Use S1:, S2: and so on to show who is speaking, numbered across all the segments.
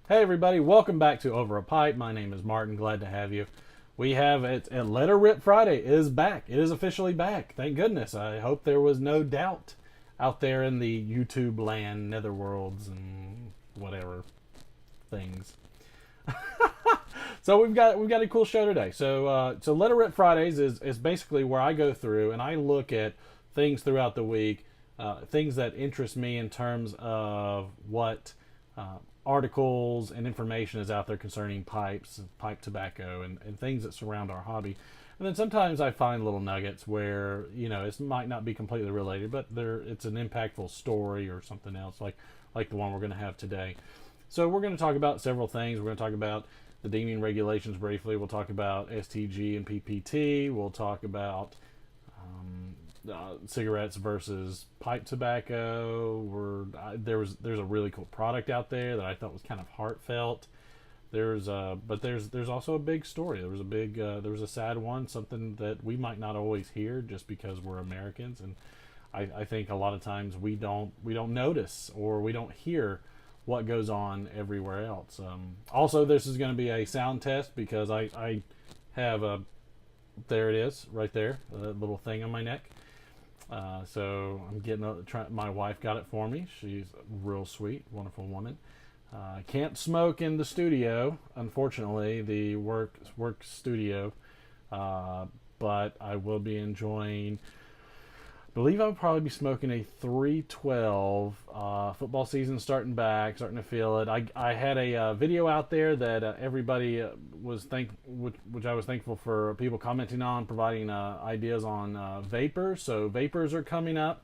S1: Hey everybody, welcome back to Over a Pipe. My name is Martin, glad to have you. We have it, Let Her Rip Friday is back. It is officially back. Thank goodness. I hope there was no doubt out there in the YouTube land, netherworlds, and whatever things. So we've got a cool show today. So Let Her Rip Fridays is basically where I go through and I look at things throughout the week, things that interest me in terms of what uh, articles and information is out there concerning pipes, pipe tobacco, and things that surround our hobby. And then sometimes I find little nuggets where it might not be completely related, but it's an impactful story or something else like the one we're going to have today. So we're going to talk about several things. We're going to talk about the deeming regulations briefly. We'll talk about STG and PPT. We'll talk about cigarettes versus pipe tobacco. There's a really cool product out there that I thought was kind of heartfelt. There's also a big story. There was a sad one, something that we might not always hear just because we're Americans, and I think a lot of times we don't notice or we don't hear what goes on everywhere else. Also, this is going to be a sound test because I have a there it is right there, a little thing on my neck. So I'm my wife got it for me. She's a real sweet, wonderful woman. Can't smoke in the studio, unfortunately, the work studio. But I will be enjoying. I believe I'll probably be smoking a 312. Football season starting back, starting to feel it. I had a video out there that everybody which I was thankful for people commenting on, providing ideas on vapors. So vapors are coming up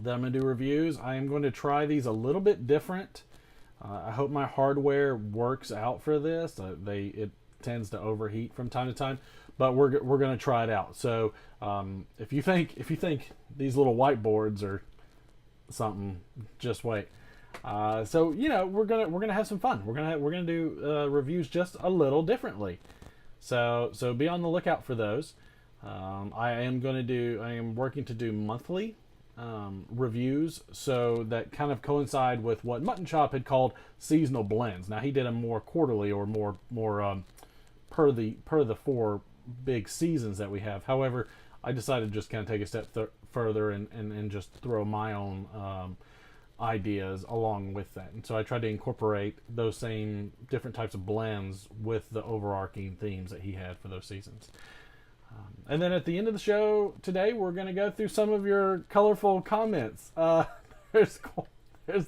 S1: that I'm going to do reviews. I am going to try these a little bit different. I hope my hardware works out for this. It tends to overheat from time to time, but we're going to try it out. So if you think these little whiteboards are something, just wait. So we're gonna have some fun. We're gonna do reviews just a little differently. So be on the lookout for those. I am working to do monthly reviews, so that kind of coincide with what Mutton Chop had called seasonal blends. Now he did them more quarterly or more per the four big seasons that we have. However, I decided to just kind of take a step further and just throw my own ideas along with that. And so I tried to incorporate those same different types of blends with the overarching themes that he had for those seasons. And then at the end of the show today, we're going to go through some of your colorful comments. There's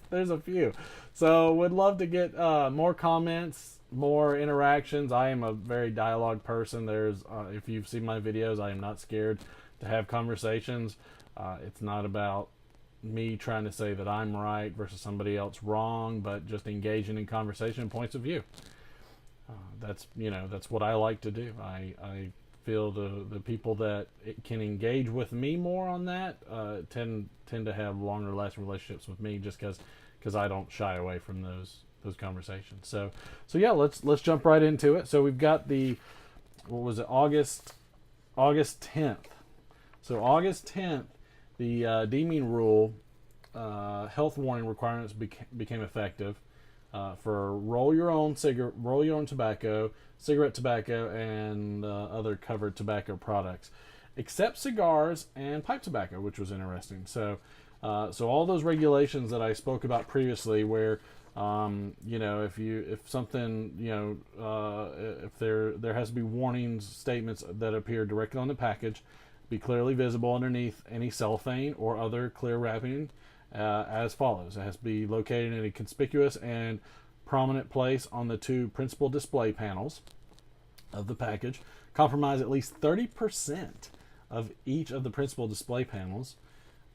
S1: there's a few. So would love to get more comments, more interactions. I am a very dialogue person. If you've seen my videos, I am not scared to have conversations. It's not about me trying to say that I'm right versus somebody else wrong, but just engaging in conversation and points of view. That's what I like to do. I feel the people that can engage with me more on that tend to have longer lasting relationships with me, just because I don't shy away from those conversations. So yeah, let's jump right into it. So we've got what was it, August 10th. So August 10th, the deeming rule health warning requirements became effective for roll your own tobacco, cigarette tobacco, and other covered tobacco products, except cigars and pipe tobacco, which was interesting. So all those regulations that I spoke about previously, where if something if there has to be warnings statements that appear directly on the package, be clearly visible underneath any cellophane or other clear wrapping, as follows. It has to be located in a conspicuous and prominent place on the two principal display panels of the package. Comprise at least 30% of each of the principal display panels.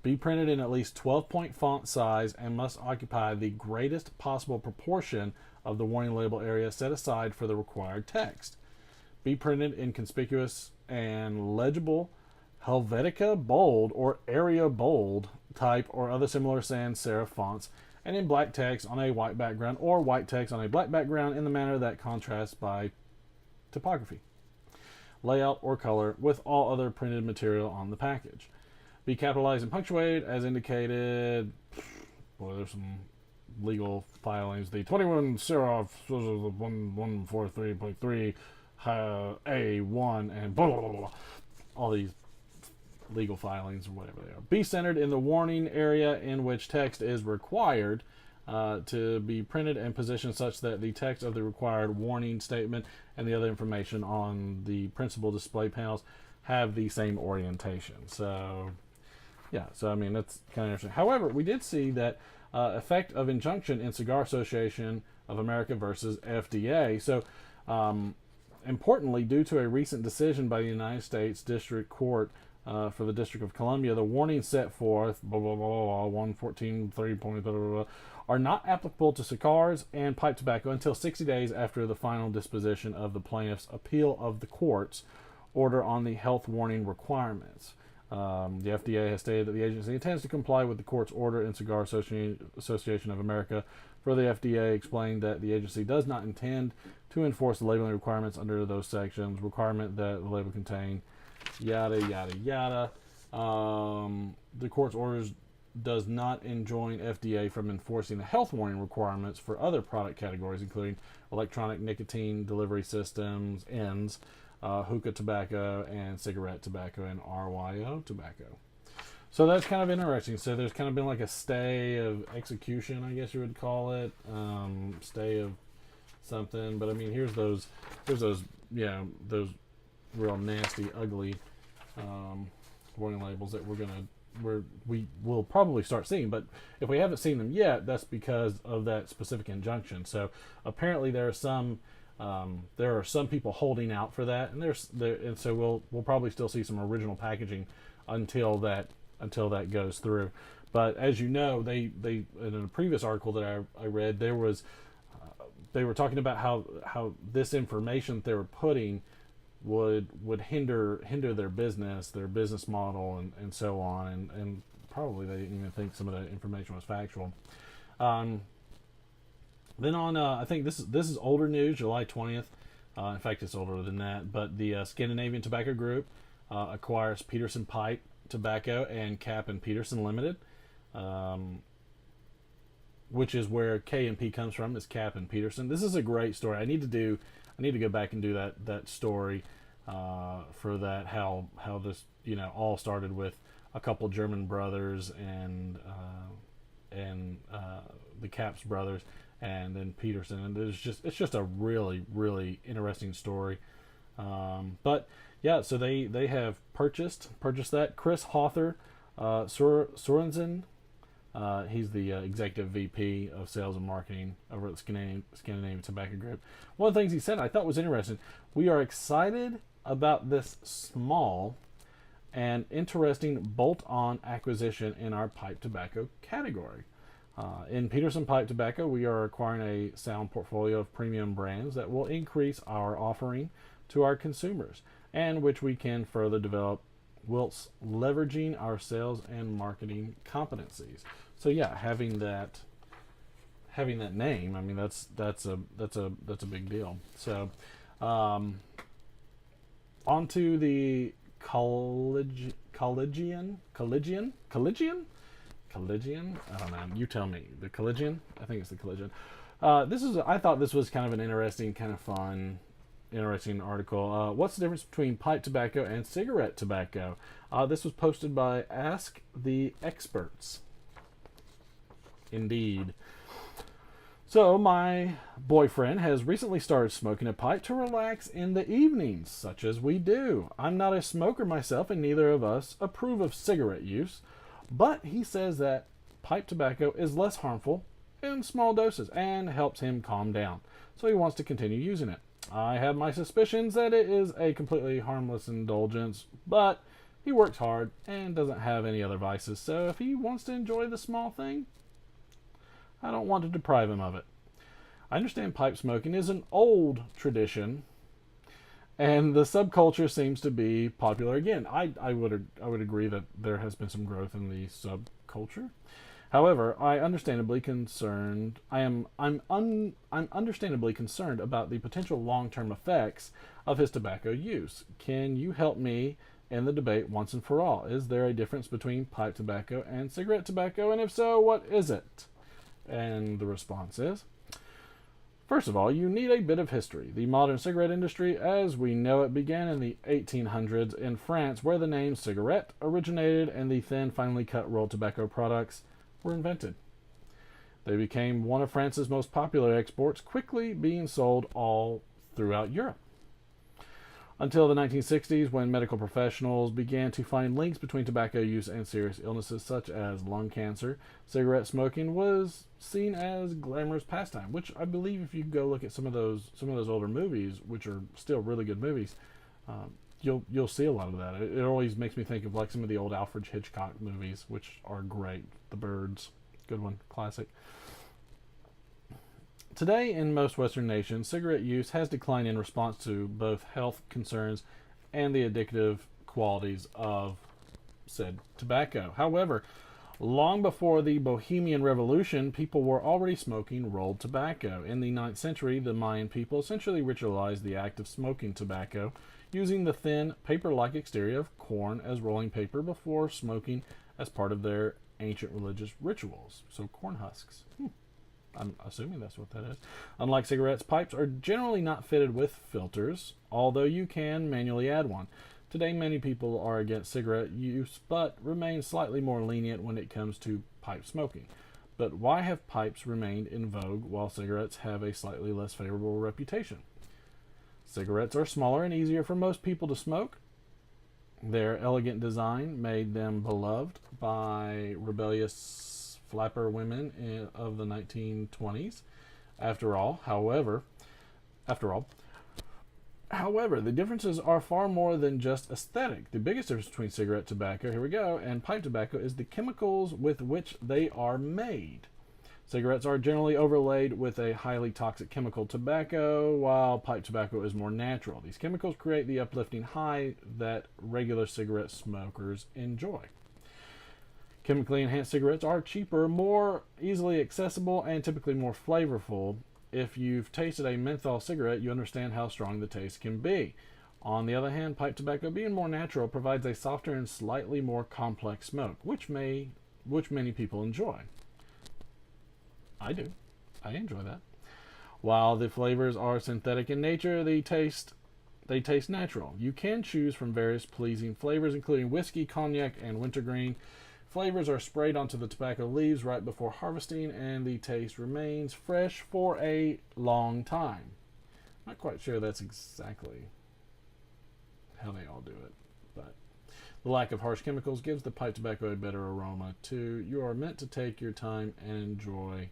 S1: Be printed in at least 12-point font size and must occupy the greatest possible proportion of the warning label area set aside for the required text. Be printed in conspicuous and legible Helvetica bold or Area bold type or other similar sans serif fonts, and in black text on a white background or white text on a black background in the manner that contrasts by typography, layout, or color with all other printed material on the package. Be capitalized and punctuated as indicated. Boy, there's some legal filings, the 21 CRF 1143.3 A1 and blah, blah, blah, blah, all these legal filings or whatever they are. Be centered in the warning area in which text is required to be printed and positioned such that the text of the required warning statement and the other information on the principal display panels have the same orientation. So, yeah, so I mean, that's kind of interesting. However, we did see that effect of injunction in Cigar Association of America versus FDA. So, importantly, due to a recent decision by the United States District Court for the District of Columbia, the warnings set forth, blah, blah, blah, blah, 114.3, are not applicable to cigars and pipe tobacco until 60 days after the final disposition of the plaintiff's appeal of the court's order on the health warning requirements. The FDA has stated that the agency intends to comply with the court's order in Cigar Association of America. For the FDA, explained that the agency does not intend to enforce the labeling requirements under those sections, requirement that the label contain yada, yada, yada. The court's orders does not enjoin FDA from enforcing the health warning requirements for other product categories, including electronic nicotine delivery systems, ENDS, hookah tobacco, and cigarette tobacco, and RYO tobacco. So that's kind of interesting. So there's kind of been like a stay of execution, I guess you would call it, stay of something. But I mean, here's those, you know, those real nasty, ugly warning labels that we will probably start seeing. But if we haven't seen them yet, that's because of that specific injunction. So apparently there are some people holding out for that, and so we'll probably still see some original packaging until that goes through. But as you know, they in a previous article that I read, they were talking about how this information that they were putting would hinder their business model and so on, and probably they didn't even think some of that information was factual. Then on I think this is older news, July 20th. In fact, it's older than that. But the Scandinavian Tobacco Group acquires Peterson Pipe Tobacco and Cap and Peterson Limited, which is where K&P comes from, is Cap and Peterson. This is a great story. I need to go back and do that story for that, how this, you know, all started with a couple German brothers and the Caps brothers, and then Peterson, and it's just a really, really interesting story. But yeah, so they have purchased that. Chris Hawther Sorensen, he's the executive VP of sales and marketing over at the Scandinavian Tobacco Group. One of the things he said I thought was interesting: we are excited about this small and interesting bolt-on acquisition in our pipe tobacco category. In Peterson Pipe Tobacco, we are acquiring a sound portfolio of premium brands that will increase our offering to our consumers, and which we can further develop whilst leveraging our sales and marketing competencies. So yeah, having that name, I mean, that's a big deal. So onto the Collegian. I don't know. You tell me. The Collegian? I think it's the Collegian. I thought this was kind of an interesting, kind of fun, interesting article. What's the difference between pipe tobacco and cigarette tobacco? This was posted by Ask the Experts. Indeed. So, my boyfriend has recently started smoking a pipe to relax in the evenings, such as we do. I'm not a smoker myself, and neither of us approve of cigarette use. But he says that pipe tobacco is less harmful in small doses and helps him calm down. So he wants to continue using it. I have my suspicions that it is a completely harmless indulgence, but he works hard and doesn't have any other vices. So if he wants to enjoy the small thing, I don't want to deprive him of it. I understand pipe smoking is an old tradition, and the subculture seems to be popular again. I would agree that there has been some growth in the subculture. However, I'm understandably concerned about the potential long-term effects of his tobacco use. Can you help me in the debate once and for all? Is there a difference between pipe tobacco and cigarette tobacco, and if so, what is it? And the response is, first of all, you need a bit of history. The modern cigarette industry, as we know it, began in the 1800s in France, where the name cigarette originated and the thin, finely cut rolled tobacco products were invented. They became one of France's most popular exports, quickly being sold all throughout Europe. Until the 1960s, when medical professionals began to find links between tobacco use and serious illnesses such as lung cancer, cigarette smoking was seen as glamorous pastime. Which I believe, if you go look at some of those older movies, which are still really good movies, you'll see a lot of that. It always makes me think of like some of the old Alfred Hitchcock movies, which are great. The Birds, good one, classic. Today, in most Western nations, cigarette use has declined in response to both health concerns and the addictive qualities of said tobacco. However, long before the Bohemian Revolution, people were already smoking rolled tobacco. In the 9th century, the Mayan people essentially ritualized the act of smoking tobacco, using the thin, paper-like exterior of corn as rolling paper before smoking as part of their ancient religious rituals. So corn husks. I'm assuming that's what that is. Unlike cigarettes, pipes are generally not fitted with filters, although you can manually add one. Today, many people are against cigarette use, but remain slightly more lenient when it comes to pipe smoking. But why have pipes remained in vogue while cigarettes have a slightly less favorable reputation? Cigarettes are smaller and easier for most people to smoke. Their elegant design made them beloved by rebellious flapper women of the 1920s. However, the differences are far more than just aesthetic. The biggest difference between cigarette tobacco, here we go, and pipe tobacco is the chemicals with which they are made. Cigarettes are generally overlaid with a highly toxic chemical tobacco, while pipe tobacco is more natural. These chemicals create the uplifting high that regular cigarette smokers enjoy. Chemically enhanced cigarettes are cheaper, more easily accessible, and typically more flavorful. If you've tasted a menthol cigarette, you understand how strong the taste can be. On the other hand, pipe tobacco, being more natural, provides a softer and slightly more complex smoke, which many people enjoy. I do. I enjoy that. While the flavors are synthetic in nature, they taste natural. You can choose from various pleasing flavors, including whiskey, cognac, and wintergreen. Flavors are sprayed onto the tobacco leaves right before harvesting, and the taste remains fresh for a long time. Not quite sure that's exactly how they all do it, but the lack of harsh chemicals gives the pipe tobacco a better aroma too. You are meant to take your time and enjoy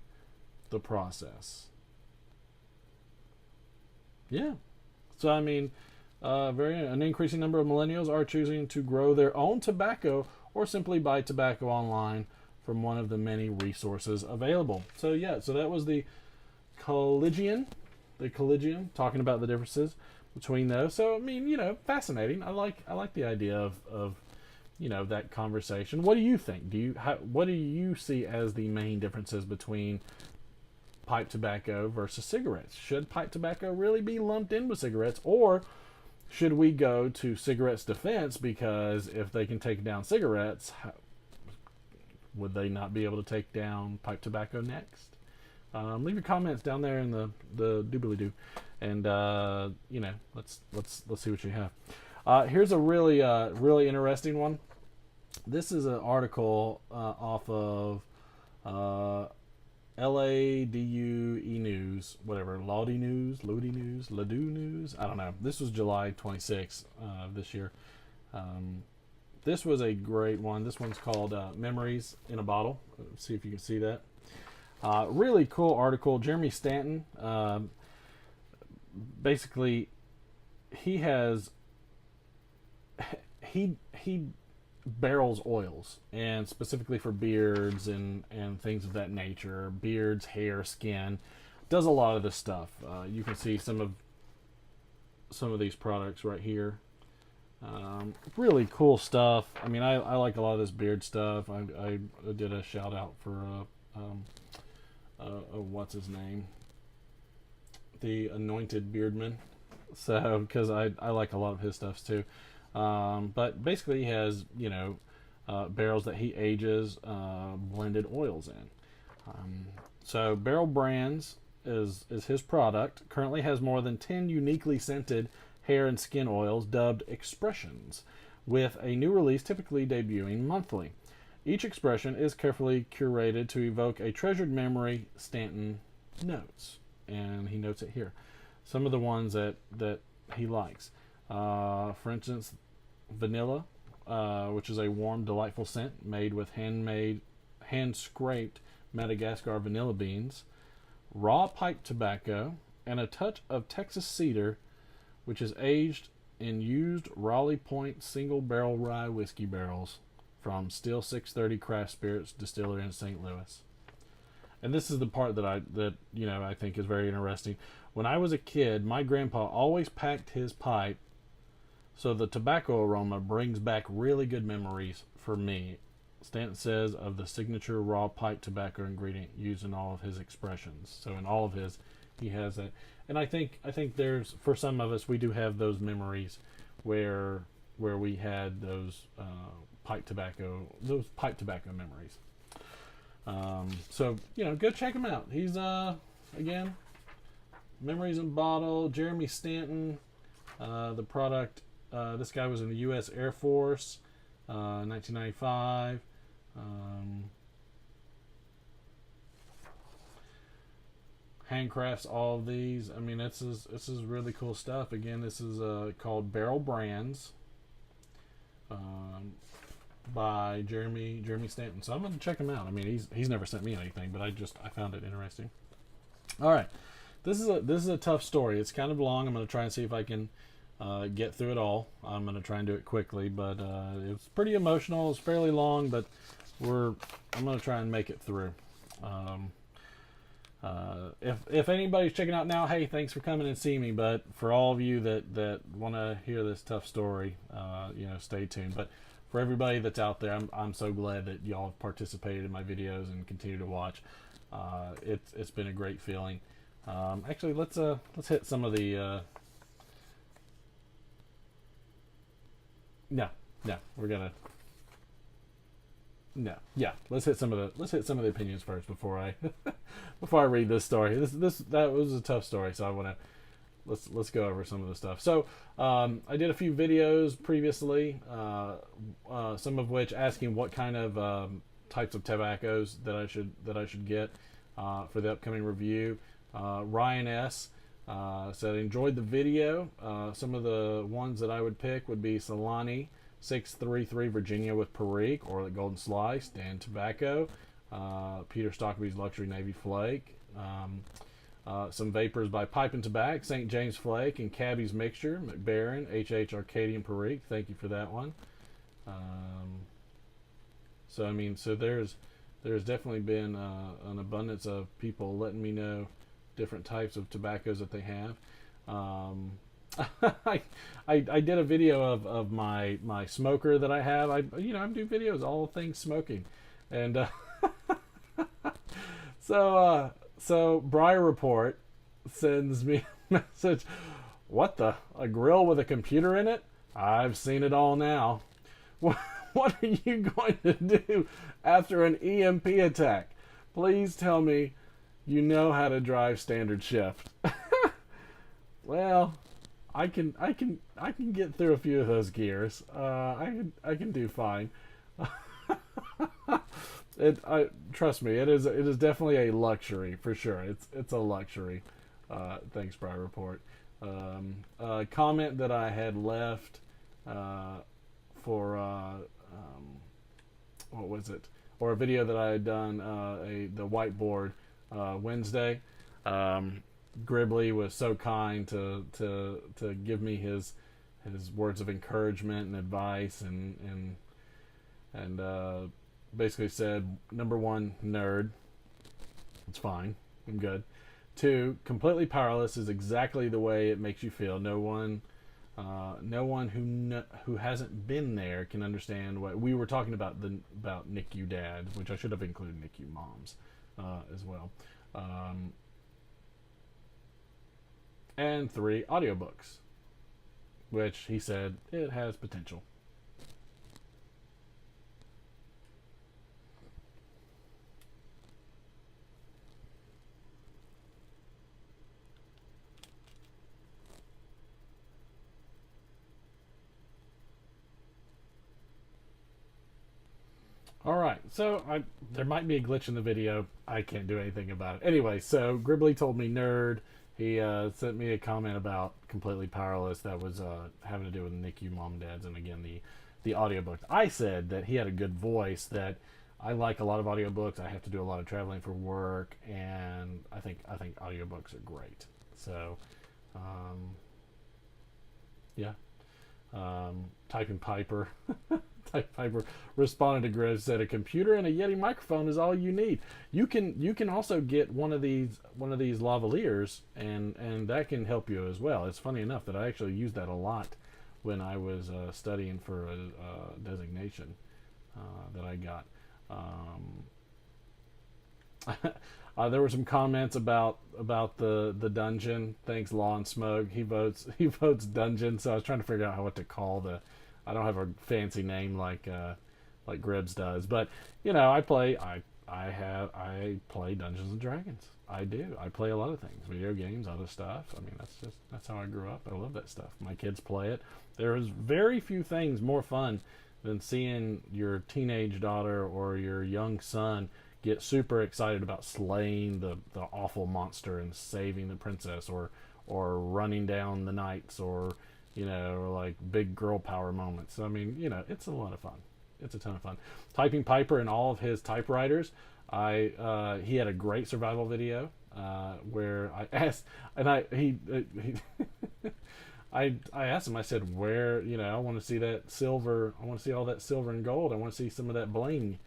S1: the process. Yeah. So, I mean, an increasing number of millennials are choosing to grow their own tobacco or simply buy tobacco online from one of the many resources available. So yeah, so that was the Collegian, talking about the differences between those. So I mean, fascinating. I like the idea of that conversation. What do you think? What do you see as the main differences between pipe tobacco versus cigarettes? Should pipe tobacco really be lumped in with cigarettes, or should we go to cigarettes' defense, because if they can take down cigarettes, would they not be able to take down pipe tobacco next? Leave your comments down there in the doobly-doo, and let's see what you have. Here's a really interesting one. This is an article off of LADUE News, whatever, Lodi News, Ladu News, I don't know. This was July 26th this year. This was a great one. This one's called Memories in a Bottle. Let's see if you can see that. Really cool article. Jeremy Stanton, basically, he barrels oils, and specifically for beards and things of that nature. Beards, hair, skin. Does a lot of this stuff. You can see some of these products right here. Really cool stuff. I mean, I like a lot of this beard stuff. I did a shout out for what's his name, the Anointed Beardman. So, because I like a lot of his stuff too. But basically, he has barrels that he ages blended oils in. So Barrel Brands is his product. Currently has more than 10 uniquely scented hair and skin oils dubbed expressions, with a new release typically debuting monthly. Each expression is carefully curated to evoke a treasured memory, Stanton notes. And he notes it here. Some of the ones that he likes. For instance, vanilla, which is a warm, delightful scent made with hand-scraped Madagascar vanilla beans, raw pipe tobacco, and a touch of Texas cedar, which is aged in used Raleigh Point single barrel rye whiskey barrels from Still 630 Craft Spirits Distillery in St. Louis. And this is the part that I think is very interesting. When I was a kid, my grandpa always packed his pipe so the tobacco aroma brings back really good memories for me. Stanton says of the signature raw pipe tobacco ingredient used in all of his expressions. So in all of his, he has that. And I think there's, for some of us, we do have those memories where we had those pipe tobacco memories. So go check him out. He's again, Memories in Bottle, Jeremy Stanton. The product. This guy was in the U.S. Air Force, 1995. Handcrafts all of these. I mean, this is really cool stuff. Again, this is called Barrel Brands by Jeremy Stanton. So I'm going to check him out. I mean, he's never sent me anything, but I found it interesting. All right, this is a tough story. It's kind of long. I'm going to try and see if I can get through it all. I'm going to try and do it quickly, but it's pretty emotional. It's fairly long, but I'm going to try and make it through. If anybody's checking out now, hey, thanks for coming and seeing me. But for all of you that want to hear this tough story, stay tuned. But for everybody that's out there, I'm so glad that y'all have participated in my videos and continue to watch. It's been a great feeling. Actually, let's hit some of the. No, we're gonna. No, yeah. Let's hit some of the opinions first before I read this story. That was a tough story, so I want to let's go over some of the stuff. So I did a few videos previously, some of which asking what kind of types of tobaccos that I should get for the upcoming review. Ryan S. Said enjoyed the video. Some of the ones that I would pick would be Solani 633 Virginia with Perique, or the Golden Slice, Dan Tobacco, Peter Stockaby's Luxury Navy Flake, some vapors by Pipe and Tobacco, St. James Flake and Cabby's Mixture, McBaron, HH Arcadian Perique. Thank you for that one. So there's definitely been an abundance of people letting me know different types of tobaccos that they have. I did a video of my smoker that I have. I do videos all things smoking, and so Briar Report sends me a message. What a grill with a computer in it? I've seen it all now. What are you going to do after an EMP attack? Please tell me you know how to drive standard shift. Well, I can get through a few of those gears. I can do fine. Trust me, it is definitely a luxury for sure. It's a luxury. Thanks, Briar Report. A comment that I had left for what was it? Or a video that I had done the whiteboard Wednesday. Gribbly was so kind to give me his words of encouragement and advice, and basically said, number one, nerd. It's fine. I'm good. 2, completely powerless is exactly the way it makes you feel. No one who hasn't been there can understand what we were talking about about NICU dad, which I should have included NICU moms as well. And 3, audiobooks, which he said it has potential. All right, so there might be a glitch in the video. I can't do anything about it. Anyway, so Gribbly told me nerd. He sent me a comment about completely powerless that was having to do with NICU mom and dads, and again the audiobooks. I said that he had a good voice. That I like a lot of audiobooks. I have to do a lot of traveling for work, and I think audiobooks are great. So, yeah. Typing Piper. Type Piper responded to Griff, said a computer and a Yeti microphone is all you need. You can also get one of these lavaliers, and that can help you as well. It's funny enough that I actually used that a lot when I was studying for a designation that I got. There were some comments about the dungeon. Thanks, Law and Smoke. He votes dungeon. So I was trying to figure out what to call the. I don't have a fancy name like Gribbs does, but I play Dungeons and Dragons. I do. I play a lot of things, video games, other stuff. I mean, that's how I grew up. I love that stuff. My kids play it. There is very few things more fun than seeing your teenage daughter or your young son get super excited about slaying the awful monster and saving the princess, or running down the knights, or like big girl power moments. I mean, it's a lot of fun. It's a ton of fun. Typing Piper and all of his typewriters. He had a great survival video where I asked, and I asked him. I said, "Where? I want to see that silver. I want to see all that silver and gold. I want to see some of that bling."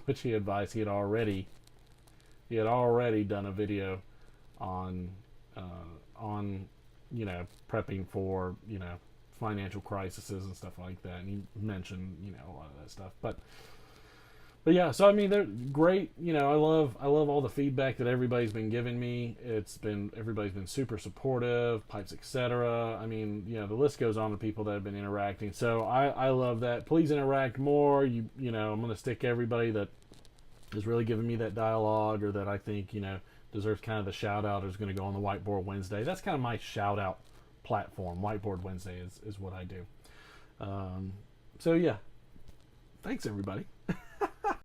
S1: Which he advised he had already done a video on prepping for financial crises and stuff like that, and he mentioned a lot of that stuff, but yeah. So I mean, they're great. I love all the feedback that everybody's been giving me. Everybody's been super supportive, Pipes, etc. I mean, the list goes on of people that have been interacting. So I love that. Please interact more. I'm going to stick everybody that is really giving me that dialogue, or that I think deserves kind of the shout out, is going to go on the Whiteboard Wednesday. That's kind of my shout out platform. Whiteboard Wednesday is what I do. So yeah, thanks everybody.